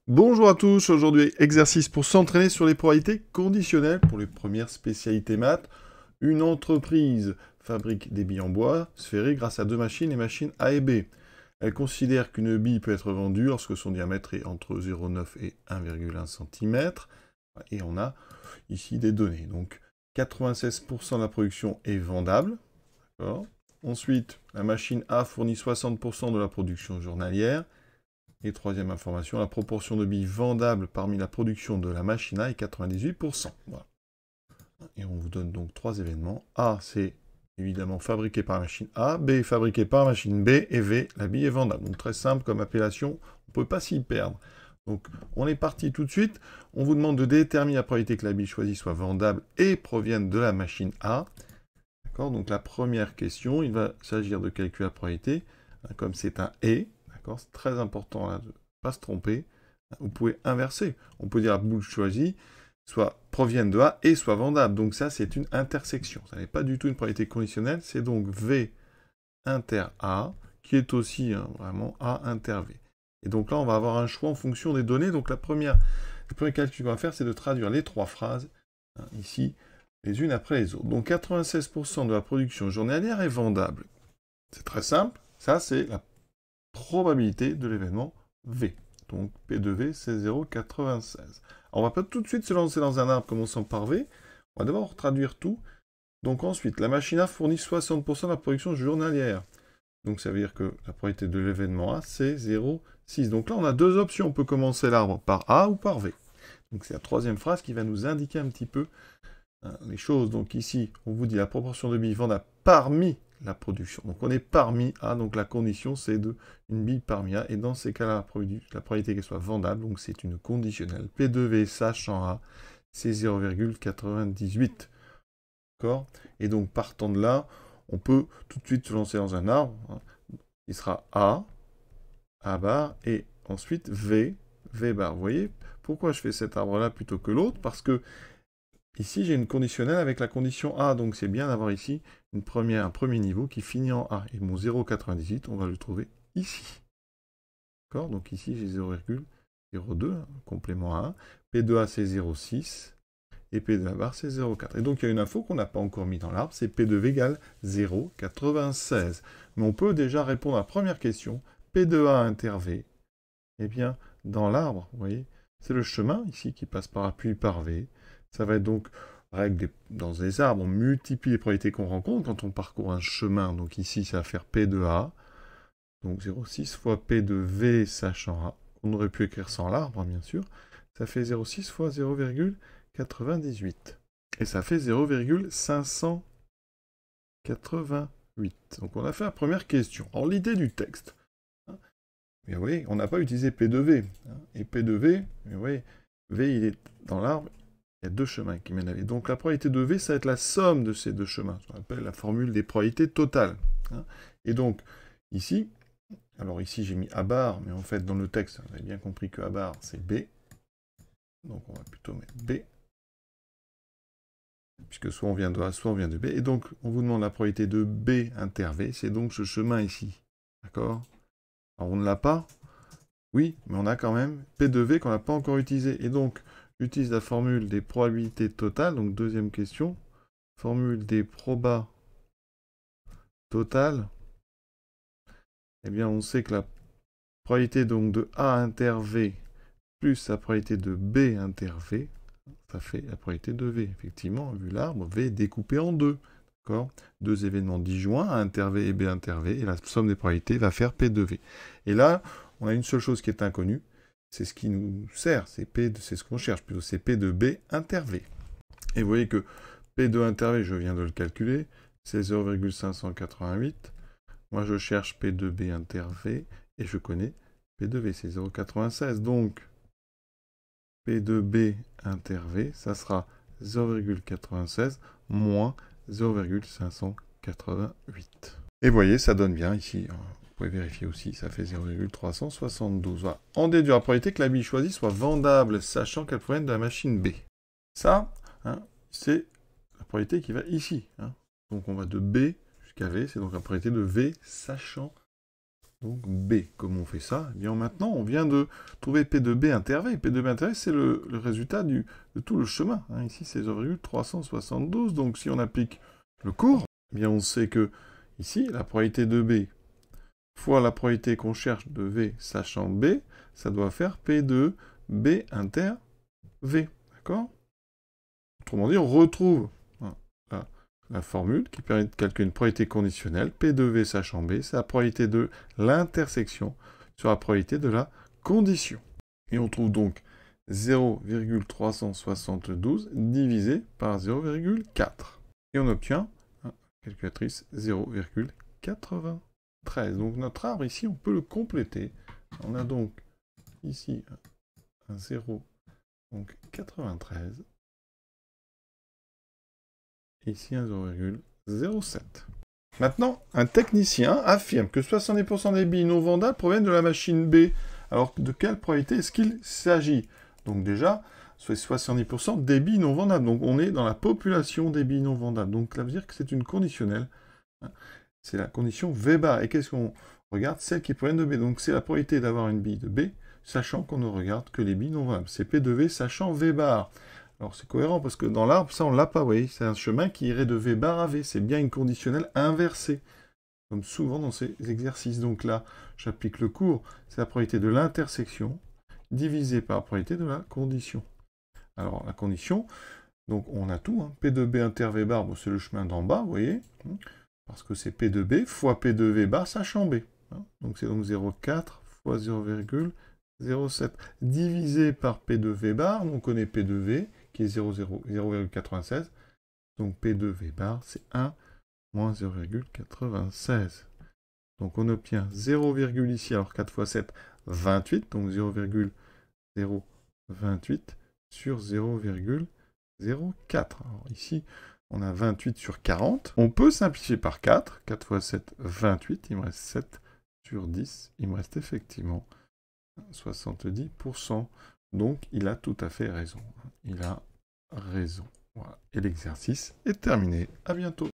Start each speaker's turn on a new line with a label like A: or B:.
A: Bonjour à tous, aujourd'hui exercice pour s'entraîner sur les probabilités conditionnelles pour les premières spécialités maths. Une entreprise fabrique des billes en bois sphériques grâce à deux machines, les machines A et B. Elle considère qu'une bille peut être vendue lorsque son diamètre est entre 0,9 et 1,1 cm. Et on a ici des données. Donc 96% de la production est vendable. Ensuite, la machine A fournit 60% de la production journalière. Et troisième information, la proportion de billes vendables parmi la production de la machine A est 98%. Voilà. Et on vous donne donc trois événements. A, c'est évidemment fabriqué par la machine A. B, fabriqué par la machine B. Et V, la bille est vendable. Donc très simple comme appellation, on ne peut pas s'y perdre. Donc on est parti tout de suite. On vous demande de déterminer la probabilité que la bille choisie soit vendable et provienne de la machine A. D'accord. Donc la première question, il va s'agir de calculer la probabilité. Comme c'est un et, c'est très important là, de ne pas se tromper. Vous pouvez inverser. On peut dire la boule choisie soit provienne de A et soit vendable. Donc ça, c'est une intersection. Ça n'est pas du tout une probabilité conditionnelle. C'est donc V inter A, qui est aussi vraiment A inter V. Et donc là, on va avoir un choix en fonction des données. Donc le premier calcul qu'on va faire, c'est de traduire les trois phrases, ici, les unes après les autres. Donc 96% de la production journalière est vendable. C'est très simple. Ça, c'est la probabilité de l'événement V. Donc P de V, c'est 0,96. On va pas tout de suite se lancer dans un arbre commençant par V. On va d'abord traduire tout. Donc ensuite, la machine A fournit 60% de la production journalière. Donc ça veut dire que la probabilité de l'événement A, c'est 0,6. Donc là, on a deux options. On peut commencer l'arbre par A ou par V. Donc c'est la troisième phrase qui va nous indiquer un petit peu les choses. Donc ici, on vous dit la proportion de billes vendables parmi la production. Donc on est parmi A, donc la condition c'est de une bille parmi A, et dans ces cas-là, la probabilité qu'elle soit vendable, donc c'est une conditionnelle. P2V sachant A, c'est 0,98. D'accord. Et donc partant de là, on peut tout de suite se lancer dans un arbre. Il sera A bar, et ensuite V, V bar. Vous voyez pourquoi je fais cet arbre-là plutôt que l'autre? Parce que ici, j'ai une conditionnelle avec la condition A, donc c'est bien d'avoir ici un premier niveau qui finit en A. Et mon 0,98, on va le trouver ici. D'accord. Donc ici, j'ai 0,02, complément à 1. P de A, c'est 0,6. Et P de la barre, c'est 0,4. Et donc, il y a une info qu'on n'a pas encore mis dans l'arbre, c'est P de V égale 0,96. Mais on peut déjà répondre à la première question. P de A inter V, eh bien, dans l'arbre, vous voyez, c'est le chemin ici qui passe par A puis par V. Ça va être donc, dans des arbres, on multiplie les probabilités qu'on rencontre quand on parcourt un chemin. Donc ici, ça va faire P de A. Donc 0,6 fois P de V sachant A. On aurait pu écrire sans l'arbre, bien sûr. Ça fait 0,6 fois 0,98. Et ça fait 0,588. Donc on a fait la première question. Alors l'idée du texte. Mais vous voyez, on n'a pas utilisé P de V. Et P de V, vous voyez, V, il est dans l'arbre, il y a deux chemins qui mènent à V. Donc la probabilité de V, ça va être la somme de ces deux chemins. Ce qu'on appelle la formule des probabilités totales. Et donc, ici, alors ici j'ai mis A bar, mais en fait dans le texte, vous avez bien compris que A bar, c'est B. Donc on va plutôt mettre B. Puisque soit on vient de A, soit on vient de B. Et donc, on vous demande la probabilité de B inter V, c'est donc ce chemin ici. D'accord? Alors on ne l'a pas. Oui, mais on a quand même P de V qu'on n'a pas encore utilisé. Et donc, j'utilise la formule des probabilités totales. Donc, deuxième question. Formule des probas totales. Eh bien, on sait que la probabilité donc de A inter V plus la probabilité de B inter V, ça fait la probabilité de V. Effectivement, vu l'arbre, V est découpé en deux. D'accord? Deux événements disjoints, A inter V et B inter V, et la somme des probabilités va faire P de V. Et là, on a une seule chose qui est inconnue, c'est ce qui nous sert, c'est ce qu'on cherche plutôt, c'est P de B inter V. Et vous voyez que P de inter V, je viens de le calculer, c'est 0,588. Moi, je cherche P de B inter V, et je connais P de V, c'est 0,96. Donc, P de B inter V, ça sera 0,96 moins 0,588. Et vous voyez, ça donne bien ici. Vous pouvez vérifier aussi, ça fait 0,372. Voilà. On déduit la probabilité que la bille choisie soit vendable, sachant qu'elle provient de la machine B. Ça, c'est la probabilité qui va ici. Donc on va de B jusqu'à V, c'est donc la probabilité de V, sachant Donc B, comment on fait ça? Eh bien maintenant, on vient de trouver P de B inter V. P de B inter V, c'est le résultat de tout le chemin. Hein. Ici, c'est 0,372. Donc si on applique le cours, eh bien on sait que ici, la probabilité de B fois la probabilité qu'on cherche de V sachant B, ça doit faire P de B inter V. D'accord? Autrement dit, on retrouve la formule qui permet de calculer une probabilité conditionnelle, P de V sachant B, c'est la probabilité de l'intersection sur la probabilité de la condition. Et on trouve donc 0,372 divisé par 0,4. Et on obtient, calculatrice, 0,93. Donc notre arbre, ici, on peut le compléter. On a donc ici un 0, donc 93. Ici un 0,07. Maintenant, un technicien affirme que 70% des billes non vendables proviennent de la machine B. Alors, de quelle probabilité est-ce qu'il s'agit? Donc déjà, c'est 70% des billes non vendables. Donc on est dans la population des billes non vendables. Donc ça veut dire que c'est une conditionnelle. C'est la condition V-bar. Et qu'est-ce qu'on regarde? Celle qui provient de B. Donc c'est la probabilité d'avoir une bille de B, sachant qu'on ne regarde que les billes non vendables. C'est P de V, sachant V-bar. Alors c'est cohérent parce que dans l'arbre, ça on l'a pas, vous voyez, c'est un chemin qui irait de V bar à V, c'est bien une conditionnelle inversée, comme souvent dans ces exercices. Donc là, j'applique le cours, c'est la probabilité de l'intersection divisée par la probabilité de la condition. Alors la condition, donc on a tout, hein. P de B inter V bar, bon, c'est le chemin d'en bas, vous voyez, parce que c'est P de B fois P de V bar sachant B. Hein. Donc c'est donc 0,4 fois 0,07 divisé par P de V bar, on connaît P de V, qui est 0,96. Donc P de V bar, c'est 1 moins 0,96. Donc on obtient 0, ici, alors 4 fois 7, 28. Donc 0,028 sur 0,04. Alors ici, on a 28 sur 40. On peut simplifier par 4. 4 fois 7, 28. Il me reste 7 sur 10. Il me reste effectivement 70%. Donc, il a tout à fait raison. Il a raison. Voilà. Et l'exercice est terminé. À bientôt.